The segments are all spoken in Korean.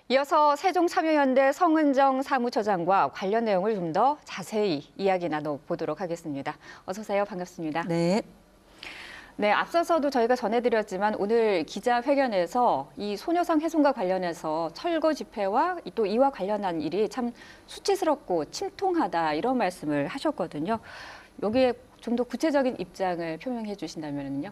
이어서 세종참여연대 성은정 사무처장과 관련 내용을 좀 더 자세히 이야기 나눠보도록 하겠습니다. 어서 오세요. 반갑습니다. 네. 네, 앞서서도 저희가 전해드렸지만 오늘 기자회견에서 이 소녀상 훼손과 관련해서 철거 집회와 또 이와 관련한 일이 참 수치스럽고 침통하다 이런 말씀을 하셨거든요. 여기에 좀 더 구체적인 입장을 표명해 주신다면요.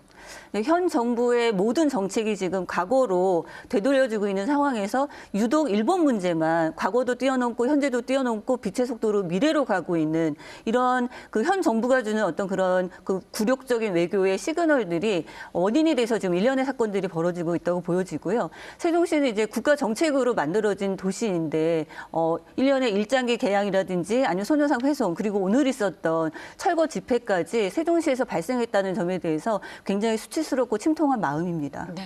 네, 현 정부의 모든 정책이 지금 과거로 되돌려지고 있는 상황에서 유독 일본 문제만 과거도 뛰어넘고 현재도 뛰어넘고 빛의 속도로 미래로 가고 있는 이런 그 현 정부가 주는 어떤 그런 그 굴욕적인 외교의 시그널들이 원인이 돼서 지금 일련의 사건들이 벌어지고 있다고 보여지고요. 세종시는 이제 국가 정책으로 만들어진 도시인데 일련의 일장기 개양이라든지 아니면 소녀상 훼손 그리고 오늘 있었던 철거 집회까지 세종시에서 발생했다는 점에 대해서 굉장히 수치스럽고 침통한 마음입니다. 네.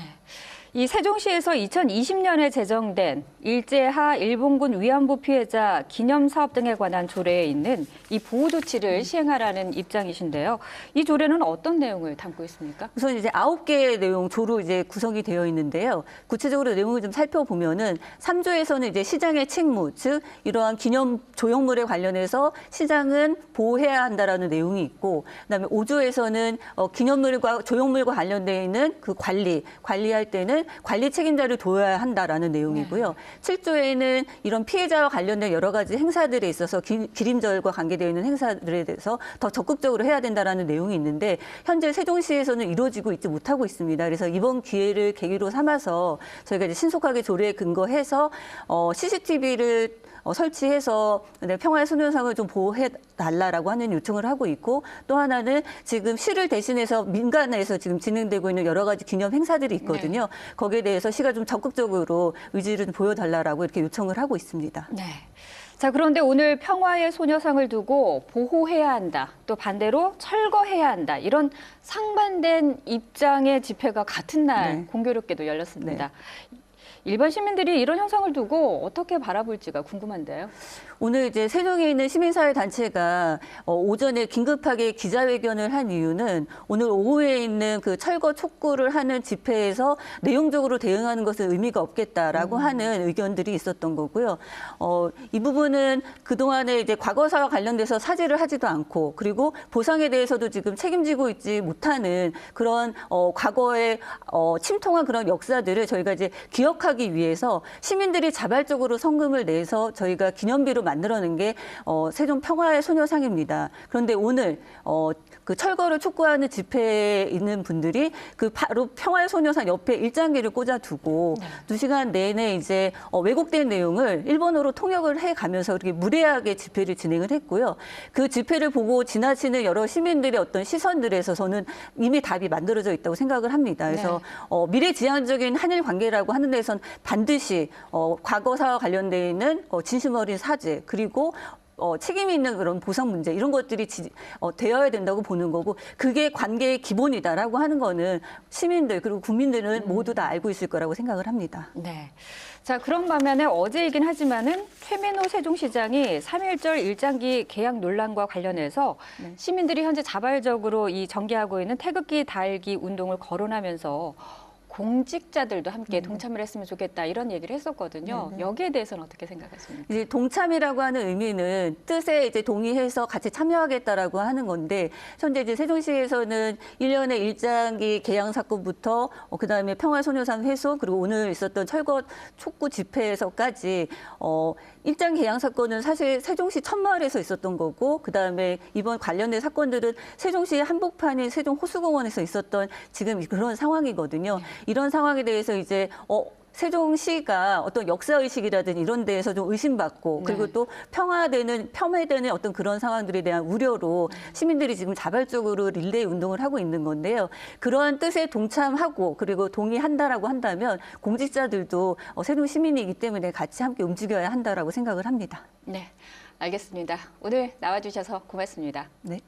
이 세종시에서 2020년에 제정된 일제하 일본군 위안부 피해자 기념사업 등에 관한 조례에 있는 이 보호 조치를 시행하라는 입장이신데요. 이 조례는 어떤 내용을 담고 있습니까? 우선 이제 9개의 내용 조로 이제 구성이 되어 있는데요. 구체적으로 내용을 좀 살펴보면은 3조에서는 이제 시장의 책무, 즉 이러한 기념 조형물에 관련해서 시장은 보호해야 한다라는 내용이 있고, 그다음에 5조에서는 기념물과 조형물과 관련되어 있는 그 관리할 때는 관리 책임자를 둬야 한다라는 내용이고요. 7조에는 이런 피해자와 관련된 여러 가지 행사들에 있어서 기림절과 관계되어 있는 행사들에 대해서 더 적극적으로 해야 된다라는 내용이 있는데 현재 세종시에서는 이루어지고 있지 못하고 있습니다. 그래서 이번 기회를 계기로 삼아서 저희가 이제 신속하게 조례에 근거해서 CCTV를 설치해서 평화의 소녀상을 좀 보호해달라고 하는 요청을 하고 있고, 또 하나는 지금 시를 대신해서 민간에서 지금 진행되고 있는 여러 가지 기념 행사들이 있거든요. 네. 거기에 대해서 시가 좀 적극적으로 의지를 좀 보여달라고 이렇게 요청을 하고 있습니다. 네. 자, 그런데 오늘 평화의 소녀상을 두고 보호해야 한다, 또 반대로 철거해야 한다, 이런 상반된 입장의 집회가 같은 날 공교롭게도 열렸습니다. 네. 일반 시민들이 이런 현상을 두고 어떻게 바라볼지가 궁금한데요. 오늘 이제 세종에 있는 시민사회 단체가 오전에 긴급하게 기자회견을 한 이유는 오늘 오후에 있는 그 철거 촉구를 하는 집회에서 내용적으로 대응하는 것은 의미가 없겠다라고 하는 의견들이 있었던 거고요. 이 부분은 그동안에 이제 과거사와 관련돼서 사죄를 하지도 않고, 그리고 보상에 대해서도 지금 책임지고 있지 못하는 그런 과거의 침통한 그런 역사들을 저희가 이제 기억하기 위해서 시민들이 자발적으로 성금을 내서 저희가 기념비로 만들어낸 게 세종 평화의 소녀상입니다. 그런데 오늘 그 철거를 촉구하는 집회에 있는 분들이 그 바로 평화의 소녀상 옆에 일장기를 꽂아두고 2시간 내내 이제 왜곡된 내용을 일본어로 통역을 해가면서 이렇게 무례하게 집회를 진행을 했고요. 그 집회를 보고 지나치는 여러 시민들의 어떤 시선들에서 저는 이미 답이 만들어져 있다고 생각을 합니다. 그래서 미래지향적인 한일 관계라고 하는 데선 반드시 과거사와 관련되어 있는 진심 어린 사죄, 그리고 책임 있는 그런 보상 문제, 이런 것들이 되어야 된다고 보는 거고, 그게 관계의 기본이다라고 하는 거는 시민들 그리고 국민들은 모두 다 알고 있을 거라고 생각을 합니다. 네. 자, 그런 반면에 어제이긴 하지만은 최민호 세종시장이 3.1절 일장기 개양 논란과 관련해서 시민들이 현재 자발적으로 이 전개하고 있는 태극기 달기 운동을 거론하면서 공직자들도 함께 동참을 했으면 좋겠다, 이런 얘기를 했었거든요. 여기에 대해서는 어떻게 생각하십니까? 이제 동참이라고 하는 의미는 뜻에 이제 동의해서 같이 참여하겠다라고 하는 건데, 현재 이제 세종시에서는 1년의 일장기 개양 사건부터 그다음에 평화소녀상 훼손, 그리고 오늘 있었던 철거 촉구 집회에서까지 일장 개양 사건은 사실 세종시 천마을에서 있었던 거고, 그다음에 이번 관련된 사건들은 세종시 한복판인 세종 호수공원에서 있었던 지금 그런 상황이거든요. 이런 상황에 대해서 이제 세종시가 어떤 역사의식이라든지 이런 데에서 좀 의심받고, 그리고 또 폄훼되는 어떤 그런 상황들에 대한 우려로 시민들이 지금 자발적으로 릴레이 운동을 하고 있는 건데요. 그러한 뜻에 동참하고 그리고 동의한다라고 한다면 공직자들도 세종 시민이기 때문에 같이 함께 움직여야 한다라고 생각을 합니다. 네, 알겠습니다. 오늘 나와주셔서 고맙습니다. 네.